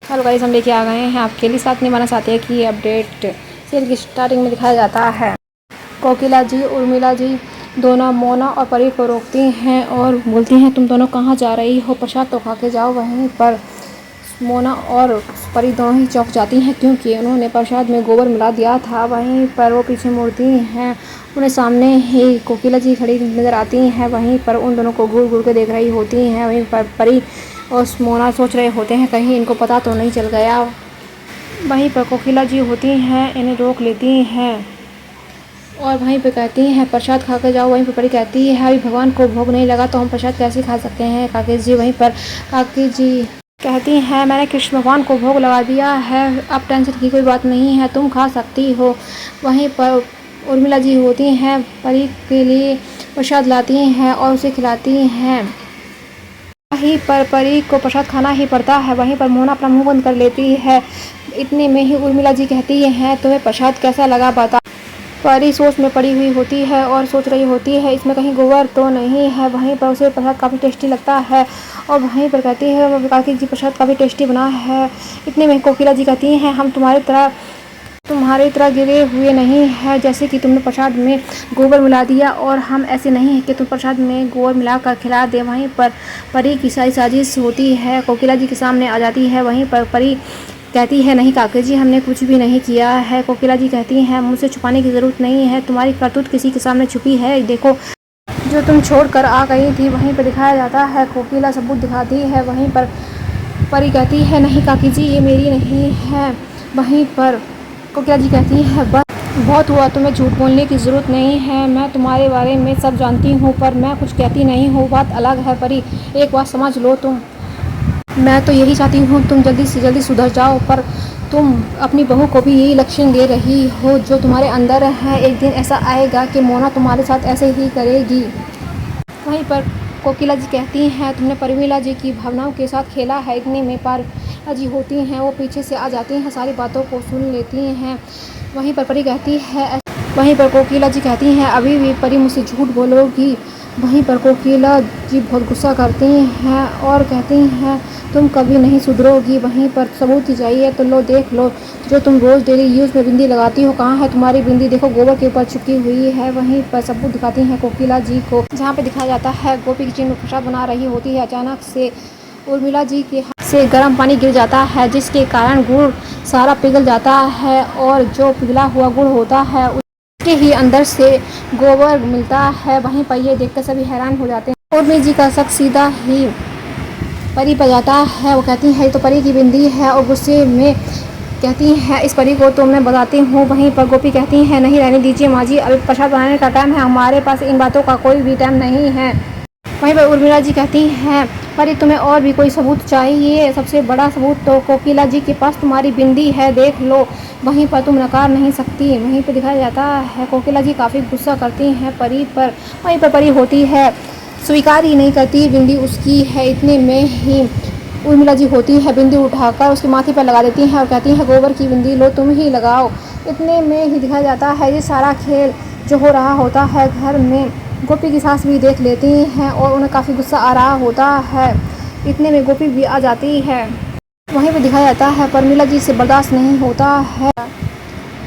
Hello guys, हम लेके आ गए हैं आपके लिए। साथ निभाना चाहते हैं कि अपडेट सीरियल की स्टार्टिंग में दिखाया जाता है कोकिला जी, उर्मिला जी दोनों मोना और परी को रोकती हैं और बोलती हैं तुम दोनों कहाँ जा रही हो, प्रसाद तो खा के जाओ। वहीं पर मोना और परी दोनों ही चौंक जाती हैं क्योंकि उन्होंने प्रसाद में गोबर मिला दिया था। वहीं पर वो पीछे मुड़ती हैं, उन्हें सामने ही कोकिला जी खड़ी नज़र आती हैं। वहीं पर उन दोनों को घूर घूर के देख रही होती हैं। वहीं पर परी और मोना सोच रहे होते हैं कहीं इनको पता तो नहीं चल गया। वहीं पर कोकिला जी होती हैं, इन्हें रोक लेती हैं और वहीं पर कहती हैं प्रसाद खा कर जाओ। वहीं पर परी कहती है अभी भगवान को भोग नहीं लगा तो हम प्रसाद कैसे खा सकते हैं काकी जी। वहीं पर काकी जी कहती हैं मैंने कृष्ण भगवान को भोग लगा दिया है, अब टेंशन की कोई बात नहीं है, तुम खा सकती हो। वहीं पर उर्मिला जी होती हैं, परी के लिए प्रसाद लाती हैं और उसे खिलाती हैं। वहीं पर परी को प्रसाद खाना ही पड़ता है। वहीं पर मोना अपना मुंह बंद कर लेती है। इतने में ही उर्मिला जी कहती हैं तुम्हें प्रसाद कैसा लगा बता। परी सोच में पड़ी हुई होती है और सोच रही होती है इसमें कहीं गोबर तो नहीं है। वहीं पर उसे प्रसाद काफ़ी टेस्टी लगता है और वहीं पर कहती है काकी जी प्रसाद काफ़ी टेस्टी बना है। इतने में कोकिला जी कहती हैं हम तुम्हारी तरह गिरे हुए नहीं है, जैसे कि तुमने प्रसाद में गोबर मिला दिया और हम ऐसे नहीं है कि तुम प्रसाद में गोबर मिलाकर खिला दे। वहीं पर परी की सारी साजिश होती है, कोकिला जी के सामने आ जाती है। वहीं पर परी कहती है नहीं काकी जी हमने कुछ भी नहीं किया है। कोकिला जी कहती हैं मुझसे छुपाने की ज़रूरत नहीं है, तुम्हारी करतूत किसी के सामने छुपी है, देखो जो तुम छोड़ कर आ गई थी। वहीं पर दिखाया जाता है कोकिला सबूत दिखाती है। वहीं पर परी कहती है नहीं काकी जी ये मेरी नहीं है। वहीं पर कोकिला जी कहती है बस बहुत हुआ, तुम्हें झूठ बोलने की ज़रूरत नहीं है, मैं तुम्हारे बारे में सब जानती हूँ पर मैं कुछ कहती नहीं हूँ, बात अलग है। परी एक बात समझ लो तुम, मैं तो यही चाहती हूँ तुम जल्दी से जल्दी सुधर जाओ, पर तुम अपनी बहू को भी यही लक्षण दे रही हो जो तुम्हारे अंदर है। एक दिन ऐसा आएगा कि मोना तुम्हारे साथ ऐसे ही करेगी। वहीं पर कोकिला जी कहती हैं तुमने परमिला जी की भावनाओं के साथ खेला है। इतने में पार जी होती हैं, वो पीछे से आ जाती हैं, सारी बातों को सुन लेती हैं। वहीं पर परी कहती है वहीं पर कोकिला जी कहती हैं अभी भी परी मुझसे झूठ बोलोगी। वहीं पर कोकिला जी बहुत गुस्सा करती हैं और कहती हैं तुम कभी नहीं सुधरोगी। वहीं पर सबूत चाहिए तो लो देख लो, जो तुम रोज़ डेली यूज़ में बिंदी लगाती हो, कहाँ है तुम्हारी बिंदी, देखो गोबर के ऊपर चिपकी हुई है। वहीं पर सबूत दिखाती हैं कोकिला जी को, जहाँ पे दिखाया जाता है गोपी किचन में प्रसाद बना रही होती है। अचानक से उर्मिला जी के हाथ से गर्म पानी गिर जाता है जिसके कारण गुड़ सारा पिघल जाता है और जो पिघला हुआ गुड़ होता है उसके ही अंदर से गोबर मिलता है। वहीं पर ये देखकर सभी हैरान हो जाते हैं। उर्मिला जी का शक सीधा ही परी पर जाता है। वो कहती है तो परी की बिंदी है और गुस्से में कहती हैं इस परी को तो मैं बताती हूँ। वहीं पर गोपी कहती हैं नहीं रहने दीजिए माँ जी, अभी प्रसाद बनाने का टाइम है, हमारे पास इन बातों का कोई भी टाइम नहीं है। वहीं पर उर्मिला जी कहती हैं परी तुम्हें और भी कोई सबूत चाहिए, सबसे बड़ा सबूत तो कोकिला जी के पास तुम्हारी बिंदी है, देख लो, वहीं पर तुम नकार नहीं सकती। वहीं पर दिखाया जाता है कोकिला जी काफ़ी गुस्सा करती हैं परी पर। वहीं पर परी होती है स्वीकार ही नहीं करती बिंदी उसकी है। इतने में ही उर्मिला जी होती है बिंदी उठाकर उसके माथे पर लगा देती हैं और कहती हैं गोबर की बिंदी लो तुम ही लगाओ। इतने में ही दिखाया जाता है ये सारा खेल जो हो रहा होता है घर में। गोपी की सास भी देख लेती हैं और उन्हें काफ़ी गुस्सा आ रहा होता है। इतने में गोपी भी आ जाती है। वहीं पर दिखाया जाता है परमिला जी से बर्दाश्त नहीं होता है।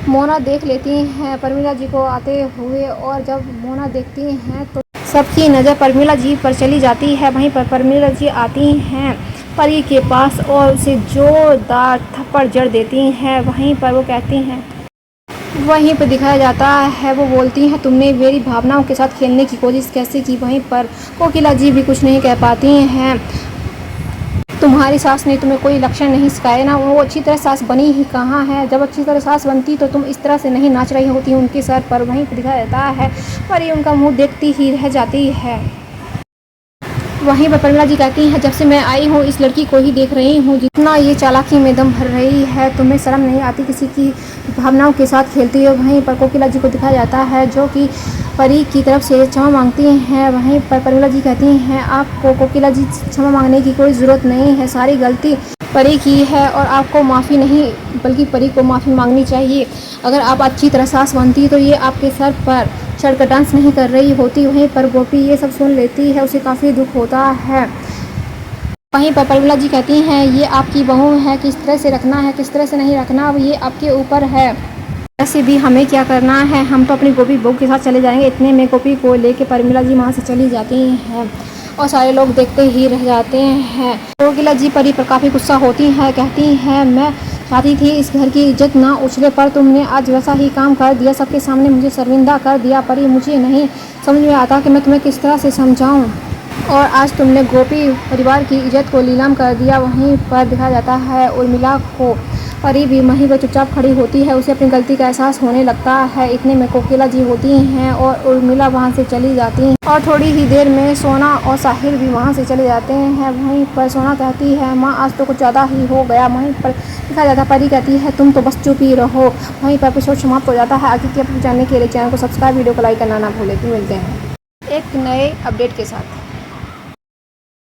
मोना देख लेती हैं परमिला जी को आते हुए और जब मोना देखती हैं तो सबकी नज़र परमिला जी पर चली जाती है। वहीं पर परमिला जी आती हैं परी के पास और उसे जोरदार थप्पड़ जड़ देती हैं। वहीं पर वो कहती हैं वहीं पर दिखाया जाता है वो बोलती हैं तुमने मेरी भावनाओं के साथ खेलने की कोशिश कैसे की। वहीं पर कोकिला जी भी कुछ नहीं कह पाती हैं, तुम्हारी सास ने तुम्हें कोई लक्षण नहीं सिखाए ना, वो अच्छी तरह सास बनी ही कहाँ है, जब अच्छी तरह सास बनती तो तुम इस तरह से नहीं नाच रही होती उनके सर पर। वहीं पर दिखाया जाता है परी उनका मुँह देखती ही रह जाती है। वहीं पर परमिला जी कहती हैं जब से मैं आई हूँ इस लड़की को ही देख रही हूँ, जितना ये चालाकी में दम भर रही है, तुम्हें शर्म नहीं आती, किसी की भावनाओं के साथ खेलती हो। वहीं पर कोकिला जी को दिखाया जाता है जो कि परी की तरफ से क्षमा मांगती हैं। वहीं पर परमिला जी कहती हैं आपको कोकिला जी क्षमा मांगने की कोई ज़रूरत नहीं है, सारी गलती परी की है और आपको माफ़ी नहीं बल्कि परी को माफ़ी मांगनी चाहिए। अगर आप अच्छी तरह सास बनती तो ये आपके सर पर चढ़कर डांस नहीं कर रही होती। वहीं पर गोपी ये सब सुन लेती है, उसे काफ़ी दुख होता है। वहीं पर परिमला जी कहती हैं ये आपकी बहू है, किस तरह से रखना है किस तरह से नहीं रखना अब ये आपके ऊपर है। ऐसे भी हमें क्या करना है, हम तो अपनी गोपी बहू के साथ चले जाएंगे। इतने में गोपी को लेके परिमला जी वहाँ से चली जाती हैं और सारे लोग देखते ही रह जाते हैं। कोकिला जी परी पर काफ़ी गुस्सा होती हैं, कहती हैं मैं चाहती थी इस घर की इज्जत ना उछले पर तुमने आज वैसा ही काम कर दिया, सबके सामने मुझे शर्मिंदा कर दिया। परी मुझे नहीं समझ में आता कि मैं तुम्हें किस तरह से समझाऊं और आज तुमने गोपी परिवार की इज्जत को नीलाम कर दिया। वहीं पर दिखाया जाता है उर्मिला को, परी भी वहीं पर चुपचाप खड़ी होती है, उसे अपनी गलती का एहसास होने लगता है। इतने में कोकिला जी होती हैं और उर्मिला वहां से चली जाती हैं और थोड़ी ही देर में सोना और साहिल भी वहां से चले जाते हैं। वहीं पर सोना कहती है माँ आज तो कुछ ज़्यादा ही हो गया। वहीं पर दिखाया जाता है परी कहती है तुम तो बस चुप ही रहो। वहीं पर एपिसोड समाप्त हो जाता है। आगे की अपडेट जानने के लिए चैनल को सब्सक्राइब, वीडियो को लाइक करना ना भूलें। मिलते हैं एक नए अपडेट के साथ।